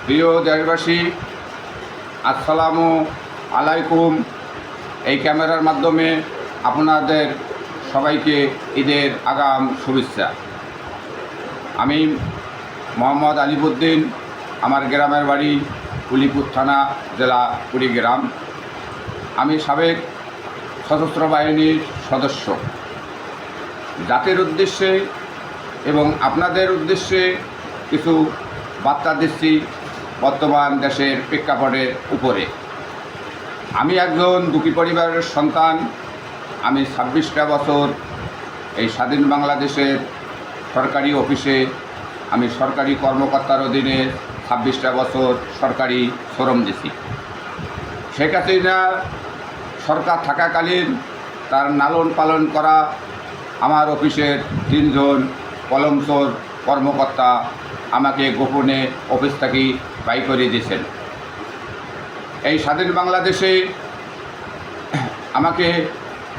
প্রিয় দেশবাসী, আসসালামু আলাইকুম। এই ক্যামেরার মাধ্যমে আপনাদের সবাইকে ঈদের আগাম শুভেচ্ছা। আমি মোহাম্মদ আলিবুদ্দিন, আমার গ্রামের বাড়ি উলিপুর থানা, জেলা কুড়িগ্রাম। আমি সাবেক সশস্ত্র বাহিনীর সদস্য। জাতির উদ্দেশ্যে এবং আপনাদের উদ্দেশ্যে কিছু বার্তা দিচ্ছি বর্তমান দেশের প্রেক্ষাপটের উপরে। আমি একজন দুঃখী পরিবারের সন্তান। আমি 26টা বছর এই স্বাধীন বাংলাদেশের সরকারি অফিসে আমি সরকারি কর্মকর্তার অধীনে 26টা বছর সরকারি শ্রম দিছি। শেখ হাসিনা সরকার থাকাকালীন তার লালন পালন করা আমার অফিসের 3 জন কলমচোর কর্মকর্তা আমাকে গোপনে অফিস থেকে বাই করে দিয়েছেন। এই স্বাধীন বাংলাদেশে আমাকে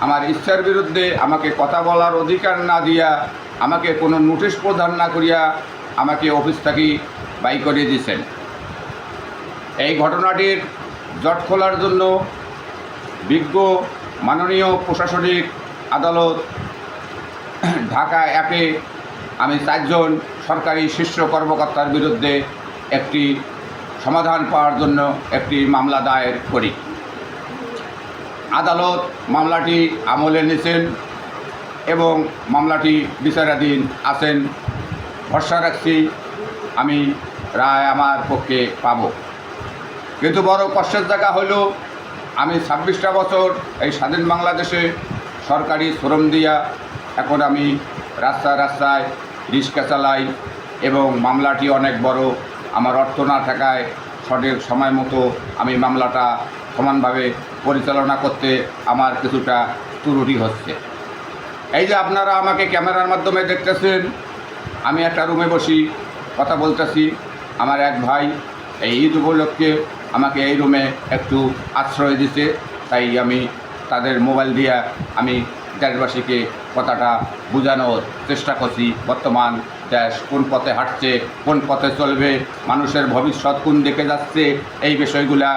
আমার ইচ্ছার বিরুদ্ধে আমাকে কথা বলার অধিকার না দিয়া, আমাকে কোনো নোটিশ প্রদান না করিয়া আমাকে অফিস থেকে বাই করে দিয়েছেন। এই ঘটনাটির জট খোলার জন্য বিজ্ঞ মাননীয় প্রশাসনিক আদালত ঢাকা 1-এ আমি 4 জন সরকারি শীর্ষ কর্মকর্তার বিরুদ্ধে একটি সমাধান পাওয়ার জন্য একটি মামলা দায়ের করি। আদালত মামলাটি আমলে নিয়েছেন এবং মামলাটি বিচারাধীন আছেন। ভরসা রাখছি আমি রায় আমার পক্ষে পাব। কিন্তু বড় কষ্টের জায়গা হলো, আমি 26টা বছর এই স্বাধীন বাংলাদেশে সরকারি শ্রম দিয়া এখন আমি রাস্তায় রাস্তায় রিক্সা চালাই এবং মামলাটি অনেক বড়। আমার অর্থ না থাকায় সঠিক সময় মতো আমি মামলাটা সমানভাবে পরিচালনা করতে আমার কিছুটা ত্রুটি হচ্ছে। এই যে আপনারা আমাকে ক্যামেরার মাধ্যমে দেখতেছেন, আমি একটা রুমে বসি কথা বলতেছি। আমার এক ভাই এই ঈদ উপলক্ষে আমাকে এই রুমে একটু আশ্রয় দিতে, তাই আমি তাদের মোবাইল দিয়ে আমি দেশবাসীকে কথাটা বোঝানোর চেষ্টা করছি। বর্তমান দেশ কোন পথে হাঁটছে, কোন পথে চলবে, মানুষের ভবিষ্যৎ কোন দিকে যাচ্ছে, এই বিষয়গুলা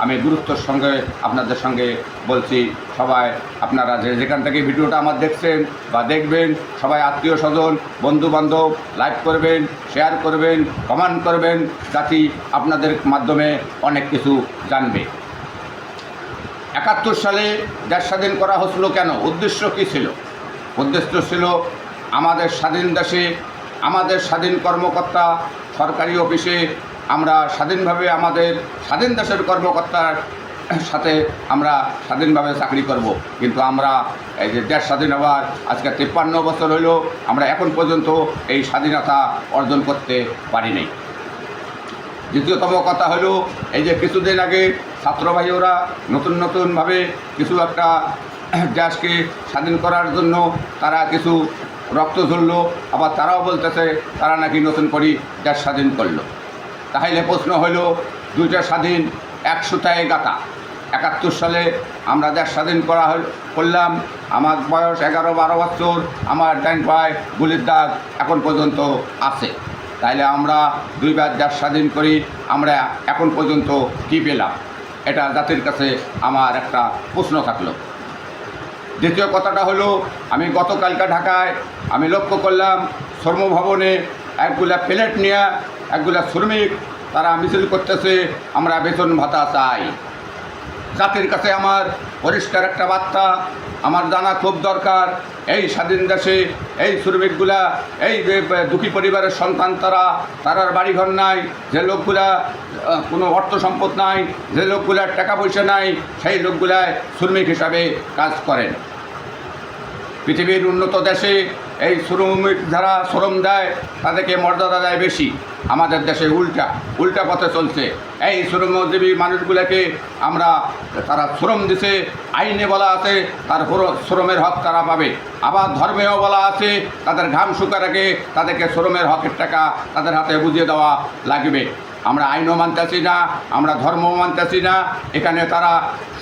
আমি গুরুত্বের সঙ্গে আপনাদের সঙ্গে বলছি। সবাই আপনারা যেখান থেকে ভিডিওটা আমার দেখছেন বা দেখবেন, সবাই আত্মীয় স্বজন বন্ধুবান্ধব লাইক করবেন, শেয়ার করবেন, কমেন্ট করবেন, যাতে আপনাদের মাধ্যমে অনেক কিছু জানবে। 71 সালে দেশ স্বাধীন করা হচ্ছিল কেন? উদ্দেশ্য কী ছিল? উদ্দেশ্য ছিল আমাদের স্বাধীন দেশে আমাদের স্বাধীন কর্মকর্তা সরকারি অফিসে আমরা স্বাধীনভাবে আমাদের স্বাধীন দেশের কর্মকর্তার সাথে আমরা স্বাধীনভাবে চাকরি করব। কিন্তু আমরা এই যে দেশ স্বাধীন হওয়ার আজকে 53 বছর হলো, আমরা এখন পর্যন্ত এই স্বাধীনতা অর্জন করতে পারিনি। দ্বিতীয়তম কথা হলো, এই যে কিছুদিন আগে ছাত্রবাহীরা নতুনভাবে কিছু একটা দেশকে স্বাধীন করার জন্য তারা কিছু রক্ত ঝরলো, আবার তারাও বলতেছে তারা নাকি নতুন করে দেশ স্বাধীন করলো। তাহলে প্রশ্ন হলো, দুইটা স্বাধীন এক সুতায় গাঁথা। 71 সালে আমরা দেশ স্বাধীন করলাম, আমার বয়স 11-12 বছর, আমার ডান পায়ে গুলির দাগ এখন পর্যন্ত আছে। তাইলে আমরা 2 বার দেশ স্বাধীন করি, আমরা এখন পর্যন্ত কী পেলাম? এটা জাতির কাছে আমার একটা প্রশ্ন থাকলো। দ্বিতীয় কথাটা হলো, আমি গতকালকে ঢাকায় আমি লক্ষ্য করলাম শ্রমভবনে একগুলা প্লেট নিয়ে একগুলা শ্রমিক তারা মিছিল করতেছে, আমরা বেতন ভাতা চাই। জাতির কাছে আমার পরিষ্কার একটা বার্তা আমার জানা খুব দরকার। এই স্বাধীন দেশে এই শ্রমিকগুলা, এই দুঃখী পরিবারের সন্তান, তারার বাড়িঘর নাই, যে লোকগুলা কোনো অর্থ সম্পদ নাই, যে লোকগুলার টাকা পয়সা নাই, সেই লোকগুলায় শ্রমিক হিসাবে কাজ করেন। পৃথিবীর উন্নত দেশে এই শ্রমিক যারা শ্রম দেয় তাদেরকে মর্যাদা দেয় বেশি। আমাদের দেশে উল্টা পথে চলছে। এই শ্রমজীবী মানুষগুলোকে তারা শ্রম দিছে, আইনে বলা আছে তার শ্রমের হক তারা পাবে। আবার ধর্মেও বলা আছে তাদের ঘাম শুকার আগে তাদেরকে শ্রমের হকের টাকা তাদের হাতে বুঝিয়ে দেওয়া লাগবে। আমরা আইনও মানতেছি না, আমরা ধর্মও মানতেছি না। এখানে তারা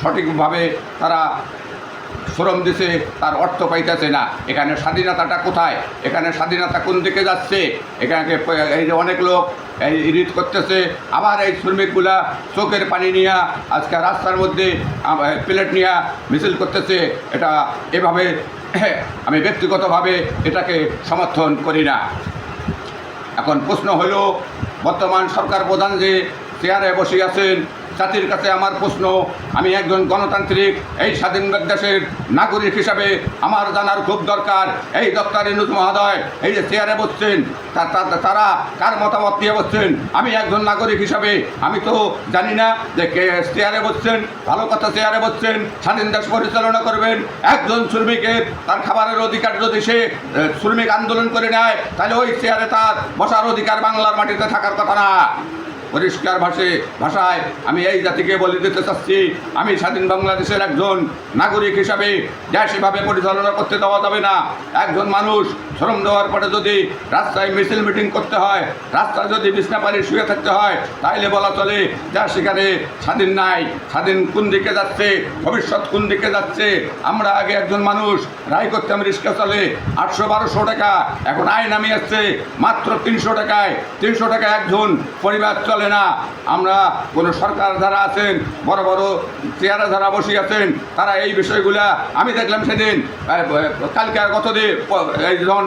সঠিকভাবে তারা শ্রম দিছে, তার অর্থ পাইতেছে না। এখানে স্বাধীনতাটা কোথায়? এখানে স্বাধীনতা কোন দিকে যাচ্ছে? এখানে এই যে অনেক লোক এই রিট করতেছে, আবার এই শ্রমিকগুলা চোখের পানি নিয়ে আজকে রাস্তার মধ্যে প্লেট নিয়ে মিছিল করতেছে। এটা এভাবে আমি ব্যক্তিগতভাবে এটাকে সমর্থন করি না। এখন প্রশ্ন হলো, বর্তমান সরকার প্রধান যে চেয়ারে বসে আছেন, জাতির কাছে আমার প্রশ্ন, আমি একজন গণতান্ত্রিক এই স্বাধীন দেশের নাগরিক হিসাবে আমার জানার খুব দরকার, এই ডক্টর ইউনূস মহোদয় এই যে চেয়ারে বসছেন তারা কার মতামত নিয়ে বসছেন? আমি একজন নাগরিক হিসাবে আমি তো জানি না যে কে চেয়ারে বসছেন। ভালো কথা, চেয়ারে বসছেন, স্বাধীন দেশ পরিচালনা করবেন। একজন শ্রমিকের তার খাবারের অধিকার যদি সে শ্রমিক আন্দোলন করে নেয়, তাহলে ওই চেয়ারে তার বসার অধিকার বাংলার মাটিতে থাকার কথা না। পরিষ্কার ভাষায় আমি এই জাতিকে বলে দিতে চাচ্ছি, আমি স্বাধীন বাংলাদেশের একজন নাগরিক হিসাবে দেশ এভাবে পরিচালনা করতে দেওয়া যাবে না। একজন মানুষ শ্রম দেওয়ার পরে যদি রাস্তায় মিছিল মিটিং করতে হয়, রাস্তায় যদি বিছনা পানি শুয়ে থাকতে হয়, তাইলে বলা চলে যা সেখানে স্বাধীন নাই। স্বাধীন কোন দিকে যাচ্ছে, ভবিষ্যৎ কোন দিকে যাচ্ছে? আমরা আগে একজন মানুষ রায় করতাম রিক্সা চলে 800-1200 টাকা, এখন আয় নামিয়ে আসছে মাত্র 300 টাকায়। 300 টাকা একজন পরিবার চলে না। আমরা কোনো সরকার যারা আছেন, বড় বড় চেয়ারে যারা বসে আছেন, তারা এই বিষয়গুলা আমি দেখলাম সেদিন কালকে গতদিন এই যখন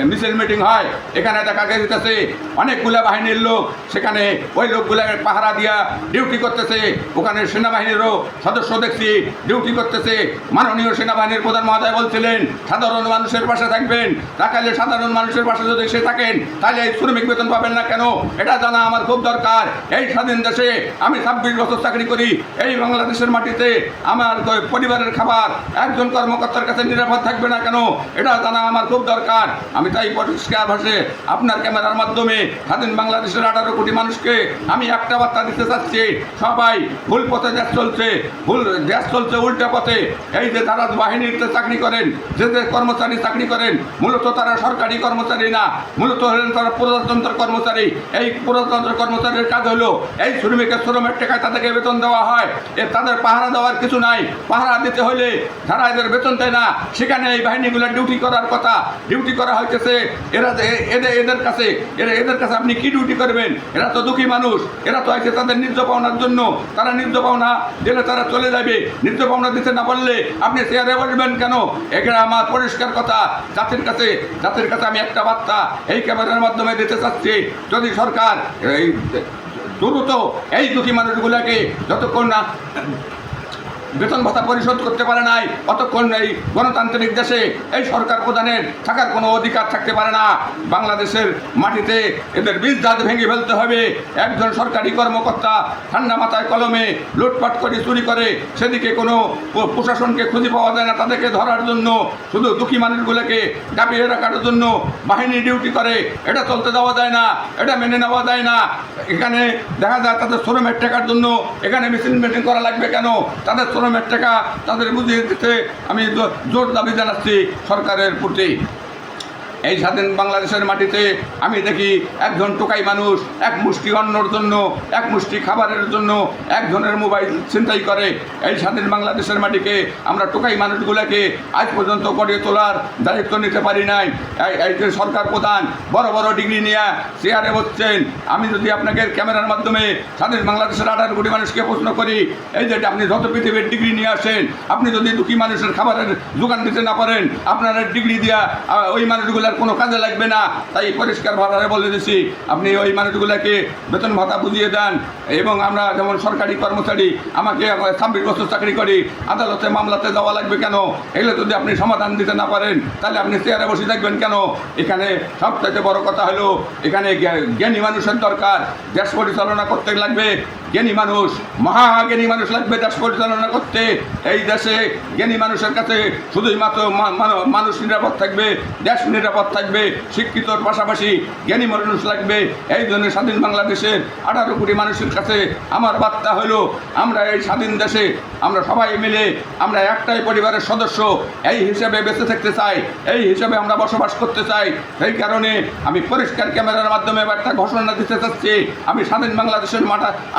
মিছিল মিটিং হয়, এখানে দেখা যেতেছে অনেকগুলা বাহিনীর লোক সেখানে ওই লোকগুলা পাহারা দিয়া ডিউটি করতেছে। ওখানে সেনাবাহিনীরও সদস্য দেখছি ডিউটি করতেছে। মাননীয় সেনাবাহিনীর প্রধান মহোদয় বলছিলেন সাধারণ মানুষের পাশে থাকবেন। তাকালে সাধারণ মানুষের পাশে যদি সে থাকেন, তাহলে এই শ্রমিক বেতন পাবেন না কেন? এটা জানা আমার খুব দরকার। এই স্বাধীন দেশে আমি 26 বছর চাকরি করি, এই বাংলাদেশের মাটিতে আমার পরিবারের খাবার একজন কর্মকর্তার কাছে নিরাপদ থাকবে না কেন? এটা জানা আমার খুব দরকার। আমি তাই পরিষ্কার ভাষায় আপনার ক্যামেরার মাধ্যমে স্বাধীন বাংলাদেশের 18 কোটি মানুষকে আমি একটা বার্তা দিতে চাচ্ছি, সবাই ভুল পথে দেশ চলছে উল্টা পথে। এই যে তারা বাহিনীতে চাকরি করেন, যে কর্মচারী চাকরি করেন, মূলত তারা সরকারি কর্মচারী না, মূলত হলেন তারা প্রজাতন্ত্র কর্মচারী। এই প্রজাতন্ত্র কর্মচারীর কাজ হলো এই শ্রমিকের শ্রমের টাকায় তাদেরকে বেতন দেওয়া হয়। তাদের পাহারা দেওয়ার কিছু নাই। পাহারা দিতে হলে যারা এদের বেতন দেয় না, সেখানে এই বাহিনীগুলো ডিউটি করার কথা, ডিউটি করা হইতেছে। এদের কাছে আপনি কি ডিউটি করবেন? এরা তো দুঃখী মানুষ, এরা তো আছে তাদের ন্যায্য পাওনার জন্য। তারা ন্যায্য পাওনা দিলে তারা চলে যাবে। ন্যায্য পাওনা দিতে না পারলে আপনি চেয়ারে বসবেন কেন? এখানে আমার পরিষ্কার কথা, জাতির কাছে আমি একটা বার্তা এই ক্যামেরার মাধ্যমে দিতে চাচ্ছি, যদি সরকার এই দ্রুত এই দুঃখী মানুষগুলোকে যতক্ষণ না বেতন ভাতা পরিশোধ করতে পারে নাই, অতক্ষণ এই গণতান্ত্রিক দেশে এই সরকার প্রধানের থাকার কোনো অধিকার থাকতে পারে না। বাংলাদেশের মাটিতে এদের বীজজাত ভেঙে ফেলতে হবে। একজন সরকারি কর্মকর্তা ঠান্ডা মাথায় কলমে লুটপাট করে চুরি করে, সেদিকে কোনো প্রশাসনকে খুঁজে পাওয়া যায় না তাদেরকে ধরার জন্য। শুধু দুঃখী মানুষগুলোকে দাবিয়ে রাখার জন্য বাহিনী ডিউটি করে। এটা চলতে দেওয়া যায় না, এটা মেনে নেওয়া যায় না। এখানে দেখা যায় তাদের শ্রমের টাকার জন্য এখানে মিছিল মিটিং করা লাগবে কেন? তাদের শ্রমের টাকা তাদের বুঝিয়ে দিতে আমি জোর দাবি জানাচ্ছি সরকারের প্রতি। এই স্বাধীন বাংলাদেশের মাটিতে আমি দেখি একজন টোকাই মানুষ এক মুষ্টি অন্নর জন্য, এক মুষ্টি খাবারের জন্য একজনের মোবাইল ছিনতাই করে। এই স্বাধীন বাংলাদেশের মাটিকে আমরা টোকাই মানুষগুলোকে আজ পর্যন্ত গড়ে তোলার দায়িত্ব নিতে পারি নাই। এই যে সরকার প্রধান বড় বড় ডিগ্রি নিয়ে চেয়ারে বসছেন, আমি যদি আপনাকে ক্যামেরার মাধ্যমে স্বাধীন বাংলাদেশের 18 কোটি মানুষকে প্রশ্ন করি, এই যে আপনি যত পৃথিবীর ডিগ্রি নিয়ে আসেন, আপনি যদি দুঃখী মানুষের খাবারের যোগান দিতে না পারেন, আপনার ডিগ্রি দিয়া ওই মানুষগুলো কোনো কাজে লাগবে না। তাই পরিষ্কার ভাবে বলে দিচ্ছি, আপনি ওই মানুষগুলোকে বেতন ভাতা বুঝিয়ে দেন। এবং আমরা যেমন সরকারি কর্মচারী, আমাকে 26 বছর চাকরি করি, আদালতে মামলাতে যাওয়া লাগবে কেন? এগুলো যদি আপনি সমাধান দিতে না পারেন, তাহলে আপনি চেয়ারে বসে থাকবেন কেন? এখানে সবথেকে বড় কথা হলো, এখানে জ্ঞানী মানুষের দরকার। দেশ পরিচালনা করতে লাগবে জ্ঞানী মানুষ, মহাজ্ঞানী মানুষ লাগবে দেশ পরিচালনা করতে। এই দেশে জ্ঞানী মানুষের কাছে শুধুই মাত্র মানুষ নিরাপদ থাকবে, দেশ নিরাপদ থাকবে। শিক্ষিতর পাশাপাশি জ্ঞানী মানুষ লাগবে। এই জন্য স্বাধীন বাংলাদেশের 18 কোটি মানুষের কাছে আমার বার্তা হলো, আমরা এই স্বাধীন দেশে আমরা সবাই মিলে আমরা একটাই পরিবারের সদস্য এই হিসেবে বেঁচে থাকতে চাই, এই হিসেবে আমরা বসবাস করতে চাই। সেই কারণে আমি পরিষ্কার ক্যামেরার মাধ্যমে একটা ঘোষণা দিতে চাচ্ছি, আমি স্বাধীন বাংলাদেশের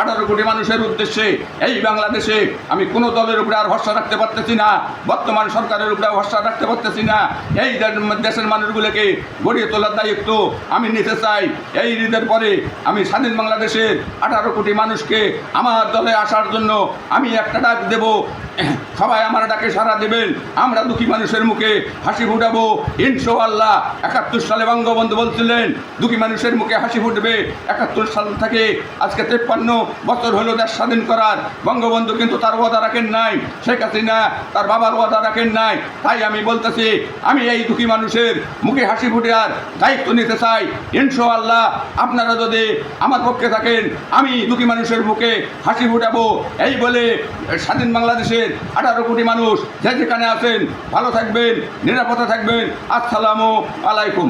18 কোটি মানুষের উদ্দেশ্যে এই বাংলাদেশে আমি কোনো দলের উপরে আর ভরসা রাখতে পারতেছি না, বর্তমান সরকারের উপরে ভরসা রাখতে পারতেছি না। এই দেশের মানুষগুলোকে গড়িয়ে তোলার দায়িত্ব আমি নিতে চাই। এই ঈদের পরে আমি স্বাধীন বাংলাদেশের 18 কোটি মানুষকে আমার দলে আসার জন্য আমি একটা ডাক দেব, সবাই আমার ডাকে সাড়া দেবেন। আমরা দুঃখী মানুষের মুখে হাসি ফুটাবো ইনশাআল্লাহ। 71 সালে বঙ্গবন্ধু বলছিলেন দুঃখী মানুষের মুখে হাসি ফুটবে। 71 সাল থেকে আজকে 53 বছর হলো দেশ স্বাধীন করার। বঙ্গবন্ধু কিন্তু তার ওয়াদা রাখেন নাই, শেখ হাসিনা তার বাবার ওয়াদা রাখেন নাই। তাই আমি বলতেছি, আমি এই দুঃখী মানুষের মুখে হাসি ফুটার দায়িত্ব নিতে চাই ইনশাআল্লাহ। আপনারা যদি আমার পক্ষে থাকেন, আমি দুঃখী মানুষের মুখে হাসি ফুটাবো। এই বলে স্বাধীন বাংলাদেশের 18 কোটি মানুষ যে যেখানে আছেন ভালো থাকবেন, নিরাপদে থাকবেন। আসসালামু আলাইকুম।